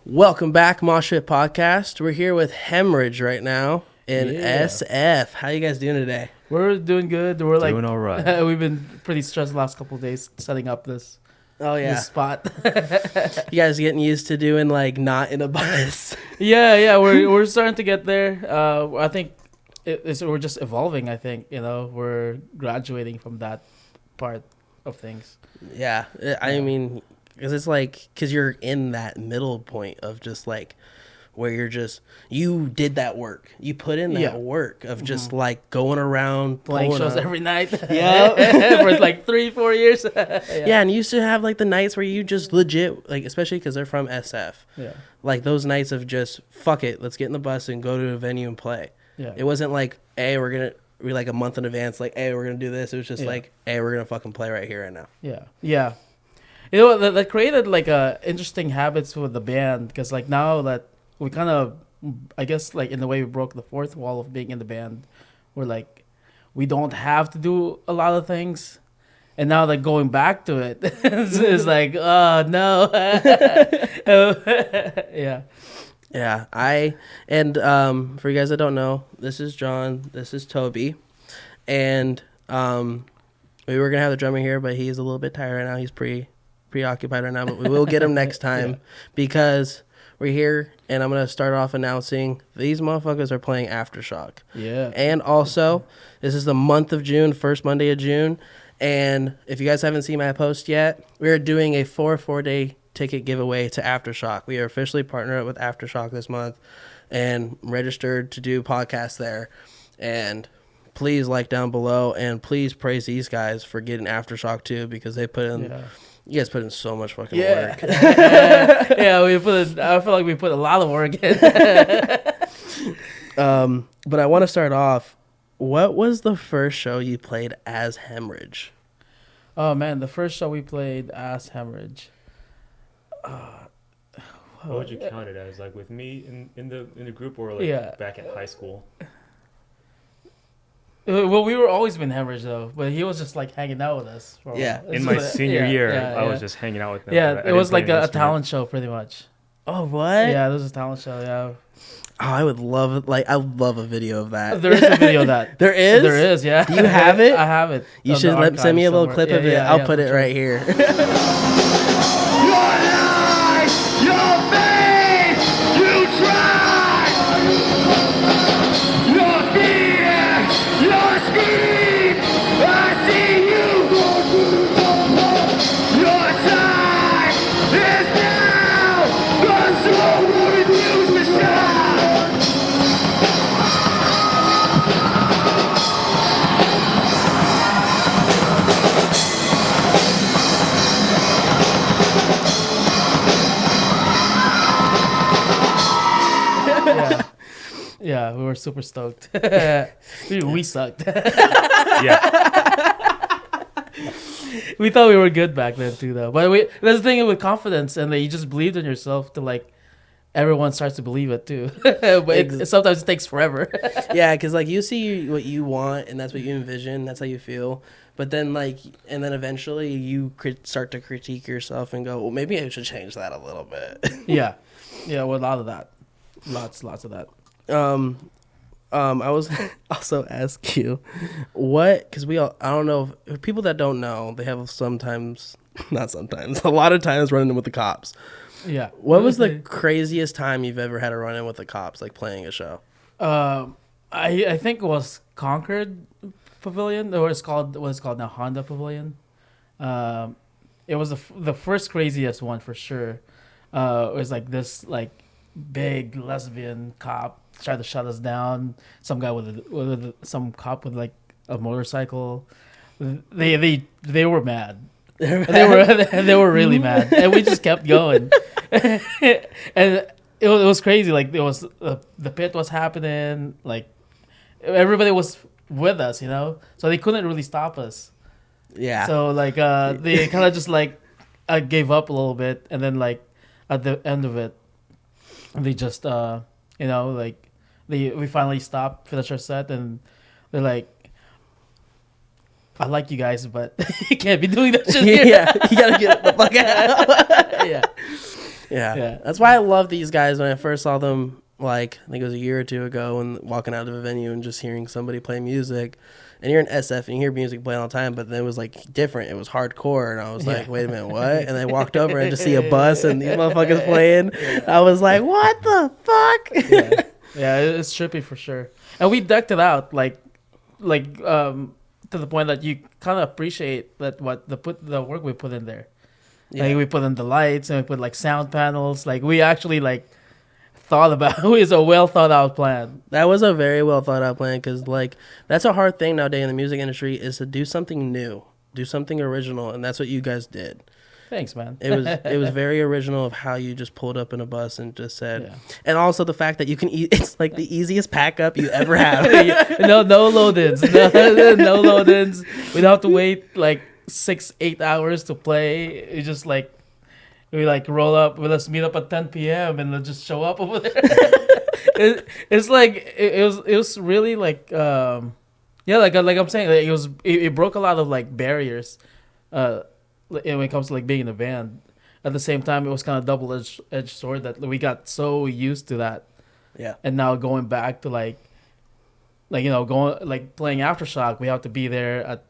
Welcome back, Mosh Pit Podcast. We're here with Hemorage right now in SF. How you guys doing today? We're doing good. We're doing all right. We've been pretty stressed the last couple of days setting up this this spot. You guys getting used to doing like not in a bus? Yeah. We're starting to get there. I think we're just evolving. I think we're graduating from that part of things. Yeah, I mean, because it's like you're in that middle point of just like where you did that work. You put in that work of just like going around playing shows every night. Yeah, for like 3-4 years. Yeah, and you used to have like the nights where you just legit, like, especially because they're from SF. Yeah, like those nights of just fuck it, let's get in the bus and go to a venue and play. Yeah, it wasn't like, hey, we're like a month in advance, like, hey, we're gonna do this. It was just like, hey, we're gonna fucking play right here right now. Yeah. You know, that created like interesting habits with the band, because like now that we kind of, I guess, like in the way we broke the fourth wall of being in the band, we're like, we don't have to do a lot of things, and now like going back to it is like, oh no. Yeah, for you guys that don't know, this is John, this is Toby, and we were gonna have the drummer here, but he's a little bit tired right now. He's preoccupied right now, but we will get him next time because we're here, and I'm gonna start off announcing these motherfuckers are playing Aftershock. Yeah, and also this is the month of June, first Monday of June, and if you guys haven't seen my post yet, we're doing a 4-day ticket giveaway to Aftershock. We are officially partnered up with Aftershock this month and registered to do podcasts there. And please like down below, and please praise these guys for getting Aftershock too, because they put in you guys put in so much fucking work. I feel like we put a lot of work in. But I want to start off, what was the first show you played as Hemorage? Oh man, the first show we played as Hemorage, what would you count it as? Like with me in the group, or like back at high school? Well, we were always been Hemorage though, but he was just like hanging out with us. In my senior year, I was just hanging out with him. Yeah, it was like a talent show pretty much. Oh, what? Yeah, this was a talent show. Yeah. Oh, I would love it. Like, I would love a video of that. There is a video of that. There is? There is, yeah. Do you have it? I have it. You should send me a little clip of it. I'll put it right here. Your lies, your faith, you try. Your fear, your scheme, I see you. Your time is now. The soul will refuse to shine. Yeah, we were super stoked. We sucked. We thought we were good back then too, though. But that's the thing with confidence, and that you just believed in yourself to like everyone starts to believe it too. But sometimes it takes forever. Yeah, because like you see what you want, and that's what you envision. That's how you feel. But then and then eventually you start to critique yourself and go, well, maybe I should change that a little bit. Yeah, well, a lot of that, lots of that. I was also ask you because I don't know if people that don't know, they have a lot of times running in with the cops. Yeah. What was the craziest time you've ever had to run in with the cops, like playing a show? I think it was Concord Pavilion, or it's called now Honda Pavilion. It was the first craziest one for sure. It was like this like big lesbian cop tried to shut us down. Some guy some cop with like a motorcycle. They were mad. They were really mad, and we just kept going. And it was crazy. Like it was the pit was happening. Like everybody was with us, so they couldn't really stop us. Yeah. So like they kind of just like gave up a little bit, and then like at the end of it, they just we finally stopped, finished our set, and they're like, I like you guys, but you can't be doing that shit here. Yeah, you gotta get the fuck out. Yeah. Yeah. That's why I love these guys. When I first saw them, like, I think it was a year or two ago, and walking out of a venue and just hearing somebody play music. And you're in SF and you hear music playing all the time, but then it was like different. It was hardcore, and I was like, wait a minute, what? And I walked over and just see a bus and these motherfuckers playing. I was like, what the fuck? Yeah, it's trippy for sure. And we decked it out like to the point that you kind of appreciate that the work we put in there. Yeah. Like we put in the lights and we put like sound panels. Like we actually like thought about it's a well thought out plan. That was a very well thought out plan, because like that's a hard thing nowadays in the music industry, is to do something new, do something original, and that's what you guys did. Thanks, man. It was very original of how you just pulled up in a bus and just said, and also the fact that you can eat. It's like the easiest pack up you ever have. no load-ins, no load-ins. We don't have to wait like 6-8 hours to play. It's just like we like roll up. Let's meet up at 10 p.m. and let's just show up over there. It's like it was really like like I'm saying, like it broke a lot of like barriers. When it comes to like being in a band, at the same time, it was kind of double-edged sword that we got so used to that. Yeah. And now going back to like going like playing Aftershock, we have to be there at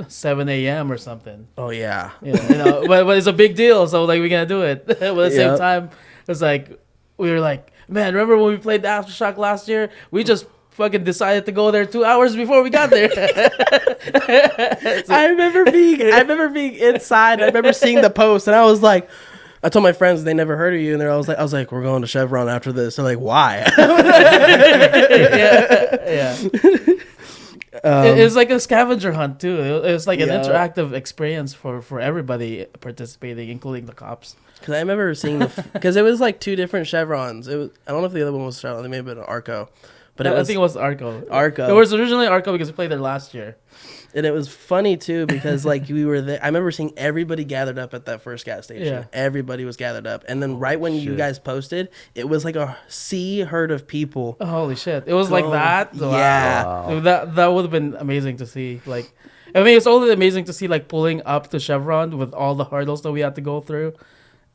7 a.m. or something. Oh yeah. But it's a big deal, so like we're gonna do it. But at the same time, it's like we were like, man, remember when we played the Aftershock last year? We just fucking decided to go there 2 hours before we got there. I remember being inside. I remember seeing the post, and I was like, I told my friends, they never heard of you, and I was like, we're going to Chevron after this. They're like, why? It's like a scavenger hunt too. It's like an interactive experience for everybody participating, including the cops. Because I remember seeing because it was like two different Chevrons. I don't know if the other one was Chevron. They may have been an Arco. But I think it was Arco. Arco. It was originally Arco because we played there last year. And it was funny too, because like we were there. I remember seeing everybody gathered up at that first gas station. Yeah. Everybody was gathered up. And then right when you guys posted, it was like a herd of people. Oh, holy shit. It was like that? Yeah. Wow. That would have been amazing to see. Like, I mean, it's always amazing to see like pulling up to Chevron with all the hurdles that we had to go through.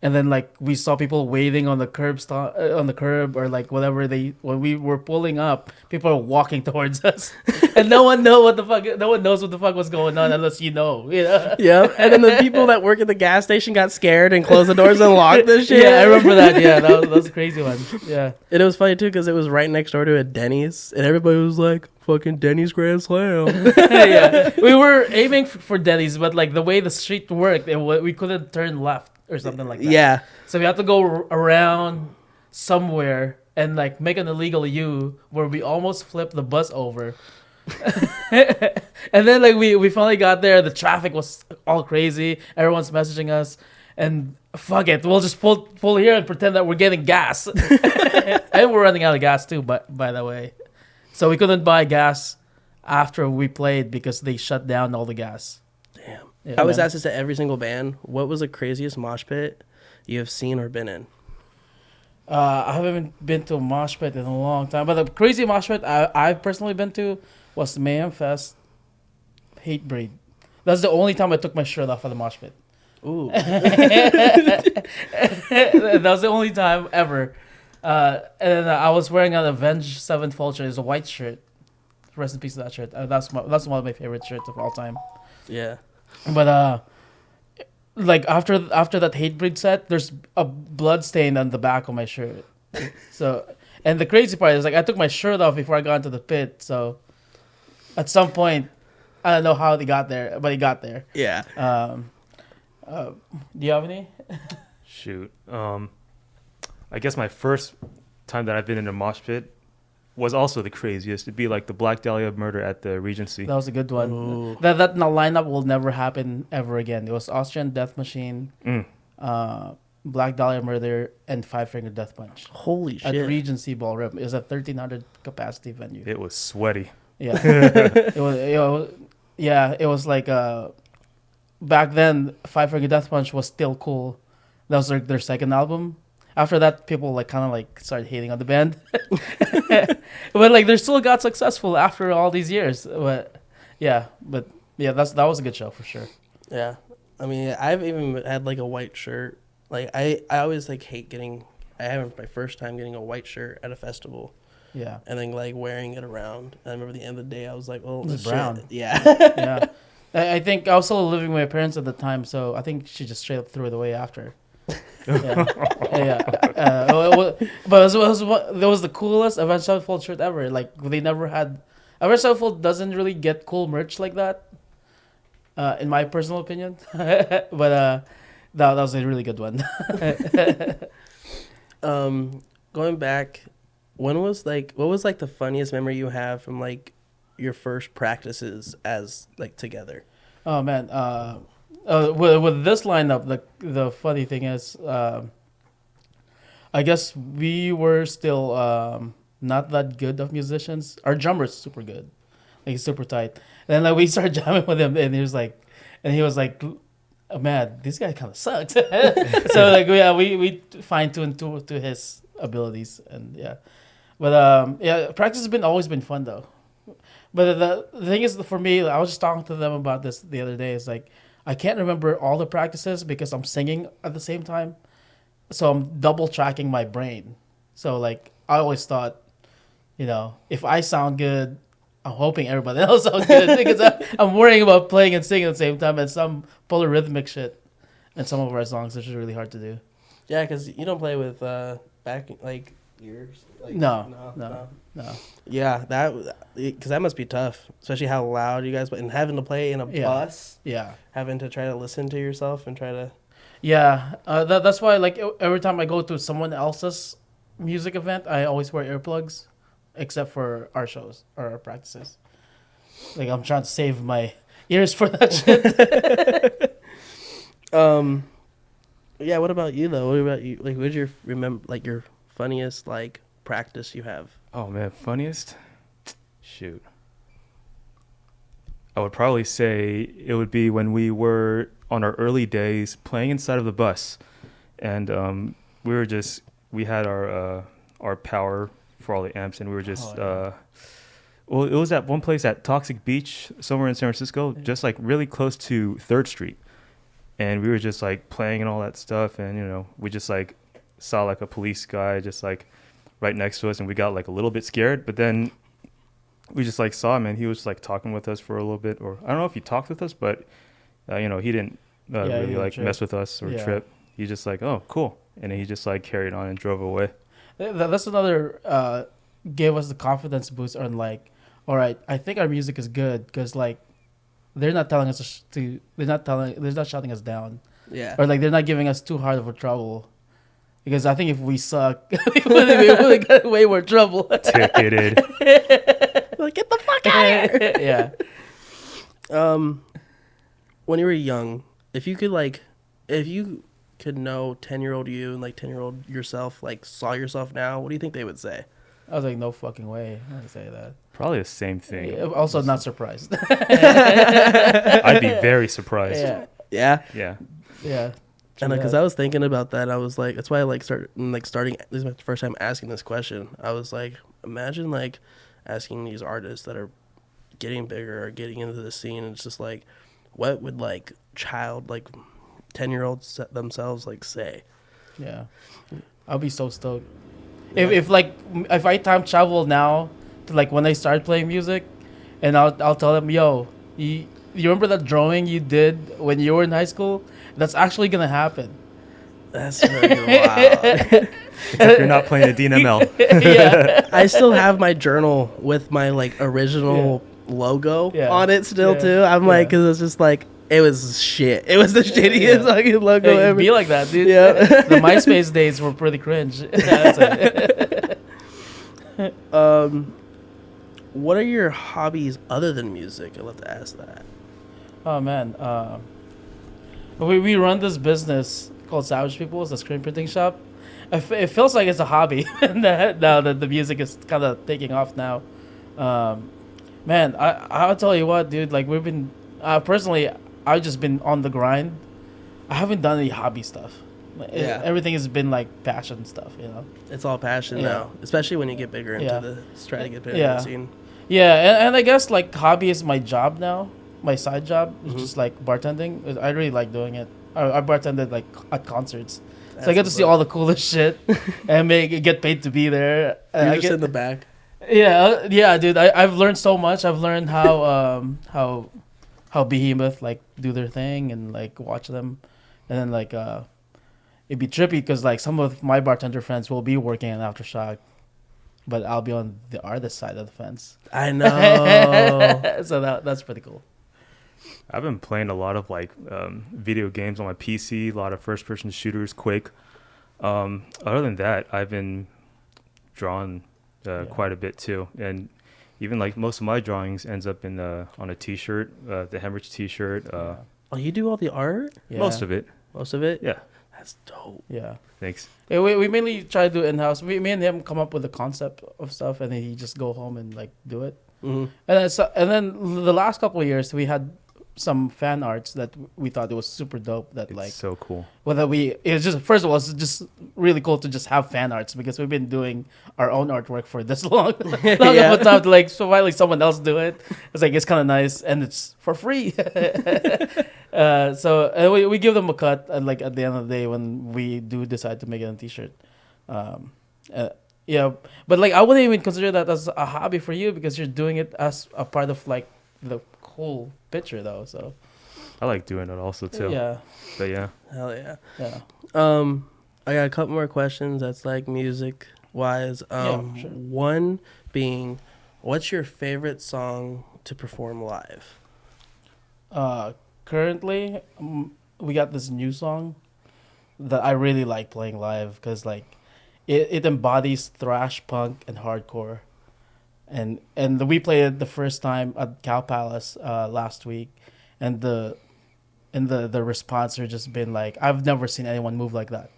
And then like we saw people waiting on the curb or like whatever when we were pulling up, people are walking towards us, and no one knows what the fuck was going on unless you know. Yeah. And then the people that work at the gas station got scared and closed the doors and locked this shit. Yeah, I remember that. Yeah, that was a crazy one. Yeah. And it was funny too because it was right next door to a Denny's, and everybody was like, "Fucking Denny's Grand Slam." Yeah, we were aiming for Denny's, but like the way the street worked, we couldn't turn left or something like that. Yeah. So we had to go around somewhere and like make an illegal U where we almost flipped the bus over. And then like we finally got there. The traffic was all crazy. Everyone's messaging us, and fuck it, we'll just pull here and pretend that we're getting gas. And we're running out of gas too, by the way. So we couldn't buy gas after we played because they shut down all the gas. Damn. Yeah, I was asked this to every single band. What was the craziest mosh pit you have seen or been in? I haven't been to a mosh pit in a long time, but the crazy mosh pit I've personally been to was Mayhem Fest Hatebreed. That's the only time I took my shirt off at the mosh pit. Ooh. That was the only time ever. And I was wearing an Avenged Sevenfold shirt. It's a white shirt. Rest in peace to that shirt. That's one of my favorite shirts of all time. Yeah. But like after that Hatebreed set, there's a blood stain on the back of my shirt. So, and the crazy part is like I took my shirt off before I got into the pit. So, at some point, I don't know how they got there, but he got there. Yeah. Do you have any? Shoot. I guess my first time that I've been in a mosh pit was also the craziest. It'd be like the Black Dahlia murder at the Regency. That was a good one. Ooh. That lineup will never happen ever again. It was Austrian Death Machine, Black Dahlia Murder, and Five Finger Death Punch. Holy shit. At Regency Ballroom. It was a 1,300 capacity venue. It was sweaty. Yeah. It was like back then Five Finger Death Punch was still cool. That was their second album. After that, people like kind of like started hating on the band, but like they still got successful after all these years. But yeah, that was a good show for sure. Yeah, I mean, I've even had like a white shirt. Like I always like hate getting. I had my first time getting a white shirt at a festival. Yeah. And then like wearing it around. And I remember the end of the day, I was like, "Oh, It's this brown." shit. Yeah. Yeah. I think I was still living with my parents at the time, so I think she just straight up threw it away after. Yeah. But it was the coolest Avenged Sevenfold shirt ever. Like they never had. Avenged Sevenfold doesn't really get cool merch like that, in my personal opinion. But that was a really good one. Going back, what was like the funniest memory you have from like your first practices as like together? Oh man, with this lineup, the funny thing is, I guess we were still not that good of musicians. Our drummer's super good, like super tight. And then like we started jamming with him, and he was like, oh, man, this guy kind of sucks. So like we fine tuned to his abilities, and yeah. But practice has always been fun though. But the thing is, for me, I was just talking to them about this the other day. It's like I can't remember all the practices because I'm singing at the same time, so I'm double tracking my brain. So like I always thought, if I sound good, I'm hoping everybody else sounds good because I'm worrying about playing and singing at the same time and some polyrhythmic shit in some of our songs, which is really hard to do. Yeah, because you don't play with backing like ears. Like, No. Yeah, because that must be tough, especially how loud you guys play and having to play in a bus. Yeah. Having to try to listen to yourself and try to. Yeah, that's why like every time I go to someone else's music event, I always wear earplugs, except for our shows or our practices. Like I'm trying to save my ears for that shit. Yeah. What about you though? What about you? Like, what's your your funniest like practice you have? Oh man, funniest? Shoot. I would probably say it would be when we were on our early days playing inside of the bus, and we had our power for all the amps, and we were just well, it was at one place at Toxic Beach somewhere in San Francisco, just like really close to 3rd Street, and we were just like playing and all that stuff, and we just like saw like a police guy just like right next to us, and we got like a little bit scared, but then we just like saw him, and he was like talking with us for a little bit, or I don't know if he talked with us, but he didn't really like mess with us or trip. He just like, oh, cool, and then he just like carried on and drove away. That's another gave us the confidence boost on like, all right, I think our music is good because like they're not telling us they're not shutting us down. Yeah. Or like they're not giving us too hard of a trouble. Because I think if we suck, we would get way more trouble. Ticketed. Like, get the fuck out of here. Yeah. When you were young, if you could know 10-year-old you and like 10-year-old yourself, like saw yourself now, what do you think they would say? I was like, no fucking way. I would say that. Probably the same thing. Yeah, also not surprised. I'd be very surprised. Yeah. Yeah. And because I was thinking about that, I was like, that's why I like starting. This is my first time asking this question. I was like, imagine like asking these artists that are getting bigger or getting into the scene, and it's just like, what would like 10-year-olds themselves like say? Yeah, I'll be so stoked. Yeah. If I time travel now to like when I started playing music, and I'll tell them, yo, you remember that drawing you did when you were in high school? That's actually gonna happen. That's very wild. Except you're not playing a DNML. Yeah. I still have my journal with my like original logo on it still too. I'm like, because it's just like, it was shit. It was the shittiest fucking logo ever. It'd be like that, dude. Yeah. The MySpace days were pretty cringe. What are your hobbies other than music? I'd love to ask that. Oh man, we run this business called Savage People. It's a screen printing shop. It feels like it's a hobby now that the music is kind of taking off now. Man, I'll tell you what, dude. Like we've been personally, I've just been on the grind. I haven't done any hobby stuff. Everything has been like passion stuff, It's all passion now, especially when you get bigger into the try to get bigger in the scene. Yeah, and I guess like hobby is my job now. My side job is just like bartending. I really like doing it. I bartended like at concerts, so I That's get to see what's all the coolest shit and get paid to be there. You're I just get, in the back. yeah, dude. I've learned so much. I've learned how Behemoth like do their thing and like watch them, and then like it'd be trippy because like some of my bartender friends will be working in Aftershock, but I'll be on the artist side of the fence. I know. So that's pretty cool. I've been playing a lot of like video games on my PC, a lot of first-person shooters, Quake. Other than that, I've been drawing quite a bit too, and even like most of my drawings ends up in on a T-shirt, the Hemorage T-shirt. Oh, you do all the art? Yeah. Most of it. Most of it? Yeah. That's dope. Yeah. Thanks. Yeah, we mainly try to do it in-house. Me and him come up with the concept of stuff, and then he just go home and like do it. Mm-hmm. And then the last couple of years, we had some fan arts that we thought it was super dope. That It's like so cool. it was just, first of all, it's just really cool to just have fan arts because we've been doing our own artwork for this long Yeah. enough time to like so finally someone else do it. It's like it's kind of nice and it's for free. So we give them a cut like at the end of the day when we do decide to make it a T-shirt. Yeah, but like I wouldn't even consider that as a hobby for you because you're doing it as a part of like the whole picture though. So I like doing it also too. yeah, But yeah. Hell yeah. yeah. I got a couple more questions that's like music wise. Yeah, sure. One being, what's your favorite song to perform live? Currently, we got this new song that I really like playing live because like it embodies thrash punk and hardcore, and we played it the first time at Cow Palace last week, and the response are just been like, I've never seen anyone move like that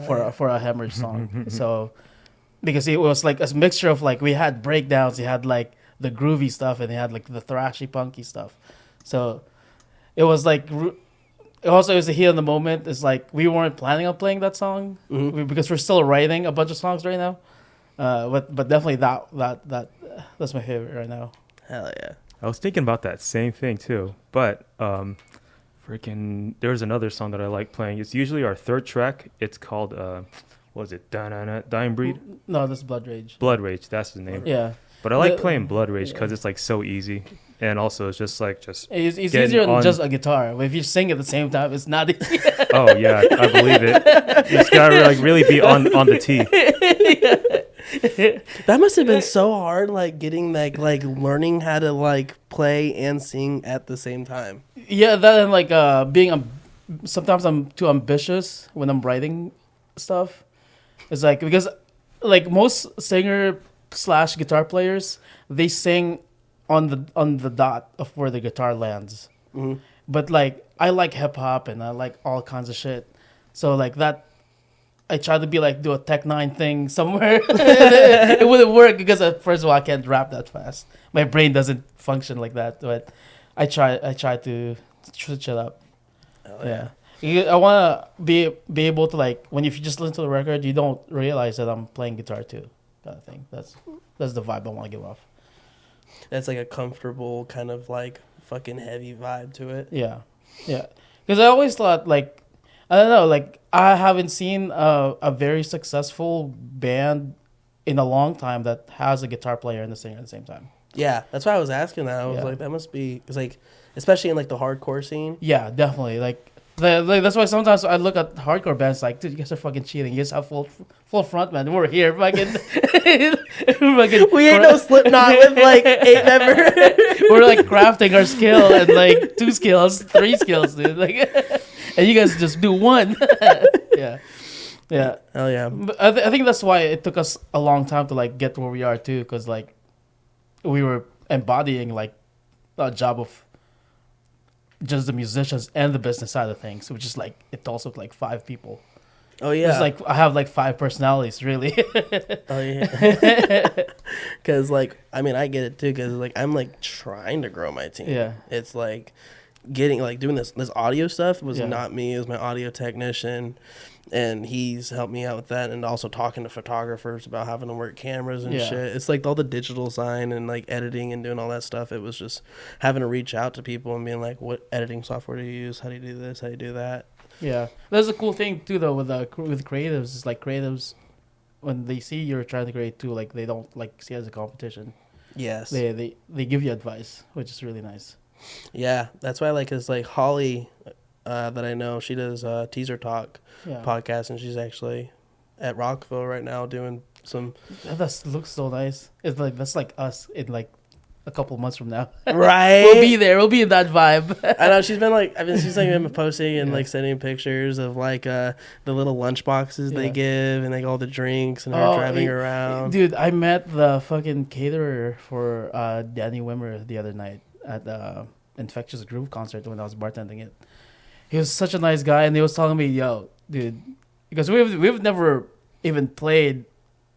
for a Hemorage song. So because it was like a mixture of like we had breakdowns, you had like the groovy stuff, and they had like the thrashy punky stuff. So it was like also it was a heat in the moment. It's like we weren't planning on playing that song because we're still writing a bunch of songs right now. But definitely that's my favorite right now. Hell yeah. I was thinking about that same thing too, but there's another song that I like playing. It's usually our third track. It's called what is it? Dying Breed? No, this is Blood Rage. Blood Rage, that's the name. Yeah. But I like playing Blood Rage because it's like so easy, and also it's just like It's getting easier than on- just a guitar. But if you sing at the same time, it's not easy. Oh yeah, I believe it. You just gotta like really be on the tee. That must have been so hard, like getting like learning how to like play and sing at the same time. Yeah, that and like sometimes I'm too ambitious when I'm writing stuff. It's like because like most singer/guitar players, they sing on the dot of where the guitar lands. Mm-hmm. But like I like hip hop and I like all kinds of shit. So like that I try to be like do a Tech 9 thing somewhere. It wouldn't work because first of all I can't rap that fast. My brain doesn't function like that. But I try to switch it up. Yeah. I want to be able to like when if you just listen to the record, you don't realize that I'm playing guitar too. Kind of thing. That's the vibe I want to give off. That's like a comfortable kind of like fucking heavy vibe to it. Yeah. Yeah. Because I always thought like I don't know, like I haven't seen a very successful band in a long time that has a guitar player and a singer at the same time. Yeah, that's why I was asking that. I was like, that must be because like especially in like the hardcore scene. Yeah, definitely. Like that's why sometimes I look at hardcore bands like, dude, you guys are fucking cheating. You guys have full front man. We're here, fucking. We ain't no Slipknot with like 8 members. We're like crafting our skill and like 2 skills, 3 skills, dude. Like, and you guys just do 1. Yeah. Yeah. Hell yeah. But I think that's why it took us a long time to like get to where we are too, because like we were embodying like a job of just the musicians and the business side of things, which is like it also like 5 people. Oh yeah. It's like I have like 5 personalities, really. Oh yeah. Because like I mean I get it too because like I'm like trying to grow my team. Yeah. It's like getting like doing this audio stuff was Yeah. not me. It was my audio technician, and he's helped me out with that, and also talking to photographers about having to work cameras and Yeah. shit. It's like all the digital sign and like editing and doing all that stuff. It was just having to reach out to people and being like, what editing software do you use? How do you do this? How do you do that? Yeah, that's a cool thing too, though, with creatives. It's like creatives, when they see you're trying to create too, like they don't like see it as a competition. Yes. They give you advice, which is really nice. Yeah, that's why I like is like Holly, that I know. She does Teaser Talk Yeah, podcast, and she's actually at Rockville right now doing some. that looks so nice. It's like that's like us in like a couple months from now. Right. We'll be there. We'll be in that vibe. I know she's been like she's like been posting and Yeah. like sending pictures of like the little lunch boxes they Yeah. give and like all the drinks and her Oh, driving around. Dude, I met the fucking caterer for Danny Wimmer the other night at the Infectious Groove concert when I was bartending it. He was such a nice guy, and he was telling me, "Yo, dude," because we've never even played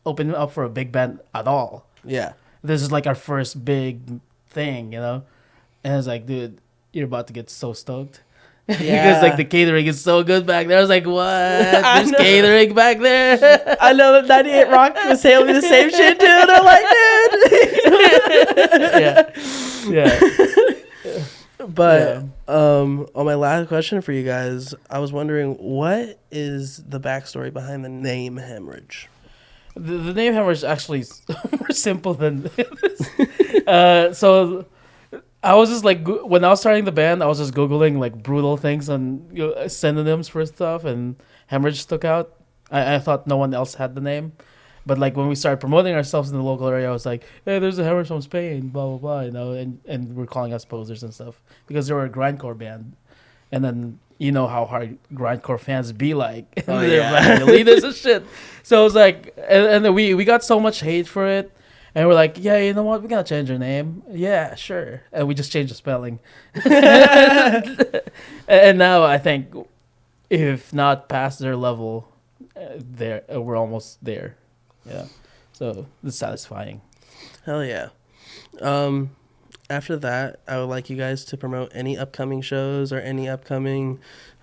open up for a big band at all. Yeah. This is like our first big thing, you know. And I was like, "Dude, you're about to get so stoked." Yeah. Because like the catering is so good back there. I was like, "What? I There's know. catering back there." I know that 98 Rock was telling me the same shit too. And I'm like, dude. Yeah. But on my last question for you guys, I was wondering what is the backstory behind the name Hemorage? The name Hemorage is actually more simple than this. So I was just like, when I was starting the band, I was just Googling like brutal things on synonyms for stuff, and Hemorage stuck out. I thought no one else had the name. But like when we started promoting ourselves in the local area, I was like, "Hey, there's a Hemorage from Spain, blah blah blah," you know, and we're calling us posers and stuff because they were a grindcore band, and then you know how hard grindcore fans be like, Oh, they're yeah. like elitist and shit. So it was like, and then we got so much hate for it, and we're like, "Yeah, you know what? We're gonna change our name." Yeah, sure, and we just changed the spelling, and now I think if not past their level, we're almost there. Yeah, so it's satisfying. Hell yeah. After that, I would like you guys to promote any upcoming shows or any upcoming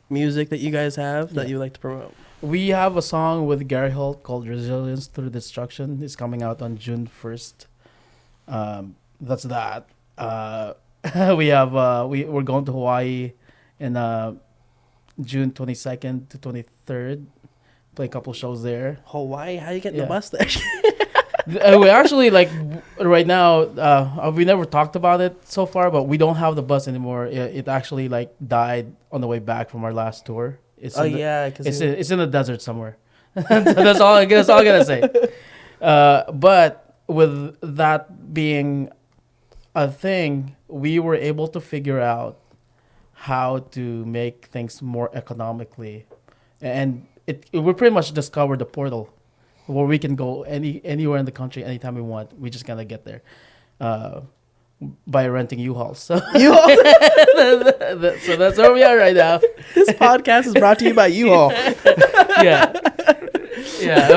music that you guys have that Yeah. you would like to promote. We have a song with Gary Holt called "Resilience Through Destruction." It's coming out on June 1st. That's that. We have we're going to Hawaii in June 22nd to 23rd. Play a couple shows there. Hawaii, how you getting the Yeah. bus there? We actually like right now. We never talked about it so far, but we don't have the bus anymore. It actually like died on the way back from our last tour. It's in the, yeah, because it's in the desert somewhere. That's all I'm gonna say. But with that being a thing, we were able to figure out how to make things more economically, and we pretty much discovered the portal where we can go anywhere in the country anytime we want. We just gotta get there by renting U-Hauls. So, so that's where we are right now. This podcast is brought to you by U-Haul. Yeah. Yeah.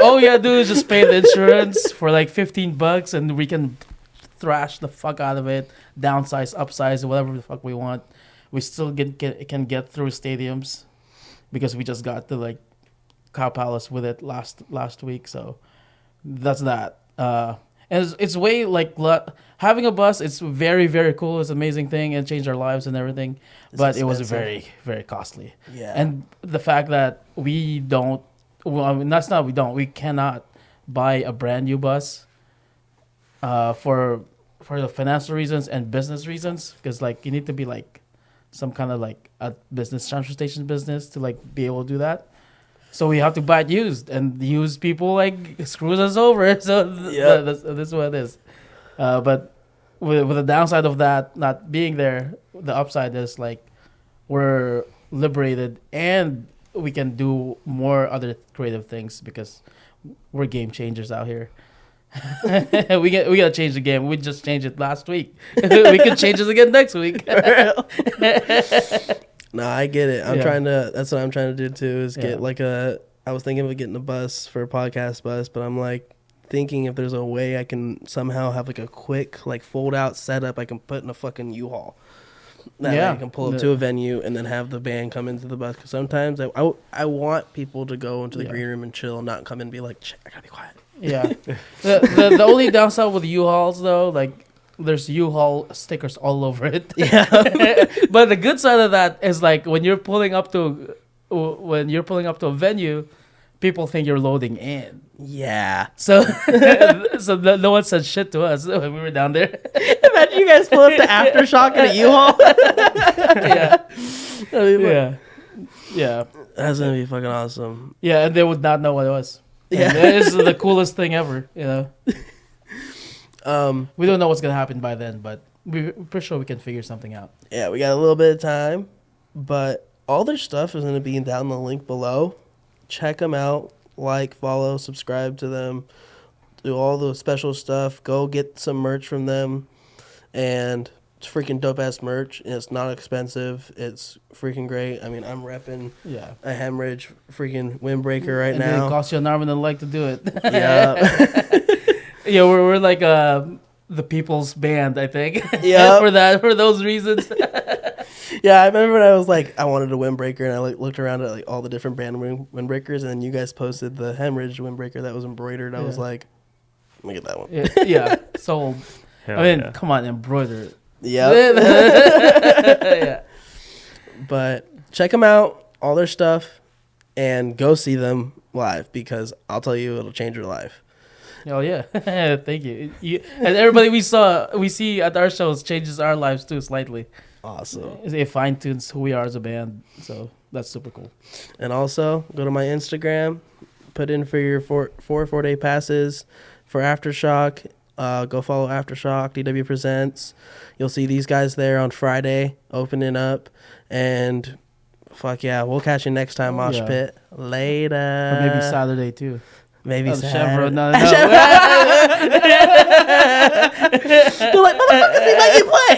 All we gotta do is just pay the insurance for like $15 and we can thrash the fuck out of it, downsize, upsize, whatever the fuck we want. We still can get through stadiums because we just got to like Cow Palace with it last week. So that's that. And it's way like having a bus. It's very, very cool. It's an amazing thing. It changed our lives and everything. But it was very, very costly. Yeah. And the fact that we don't, well, I mean, we cannot buy a brand new bus for the financial reasons and business reasons. Because like you need to be like some kind of like a business, transportation business to like be able to do that. So we have to buy it used, and used people like screws us over. So that's what it is. But with the downside of that not being there, the upside is like we're liberated and we can do more other creative things because we're game changers out here. we gotta change the game. We just changed it last week. We could change it again next week. No, I get it. That's what I'm trying to do too, is get Yeah. like I was thinking of getting a bus for a podcast bus, but I'm like thinking if there's a way I can somehow have like a quick like fold out setup I can put in a fucking U-Haul. That way I can pull up to a venue and then have the band come into the bus. Because sometimes I want people to go into the green room and chill and not come in and be like, I gotta be quiet. Yeah. The only downside with U-Hauls though, like there's U-Haul stickers all over it. Yeah. But the good side of that is like when you're pulling up to a venue, people think you're loading in. Yeah. So no one said shit to us when we were down there. Imagine you guys pull up to Aftershock in a U-Haul. Yeah. I mean, look, Yeah. Yeah. that's gonna be fucking awesome. Yeah, and they would not know what it was. Yeah. And this is the coolest thing ever, you know. We don't know what's gonna happen by then, but we're pretty sure we can figure something out. Yeah, we got a little bit of time, but all their stuff is gonna be down the link below. Check them out. Like, follow, subscribe to them. Do all the special stuff. Go get some merch from them, and it's freaking dope ass merch. And it's not expensive. It's freaking great. I mean, I'm repping Yeah. a Hemorage freaking windbreaker right And now. it costs you an arm and a leg to do it. Yeah. Yeah, we're like the people's band, I think. Yeah. for those reasons. Yeah, I remember when I was like, I wanted a windbreaker, and I looked around at like all the different brand windbreakers, and then you guys posted the Hemorage windbreaker that was embroidered. I was Yeah. like, let me get that one. Yeah. Sold. Hell I mean, yeah. come on, embroider. Yeah. Yeah. But check them out, all their stuff, and go see them live, because I'll tell you, it'll change your life. Oh yeah. Thank you. And everybody we see at our shows changes our lives too slightly. Awesome. It fine tunes who we are as a band. So that's super cool. And also, go to my Instagram, put in for your 4-day passes for Aftershock. Go follow Aftershock, DW Presents. You'll see these guys there on Friday, opening up. And fuck yeah, we'll catch you next time, Mosh Yeah. Pit. Later. Or maybe Saturday too. Maybe Oh, Saturday. Chevron. No. They're like, motherfuckers, we let you play.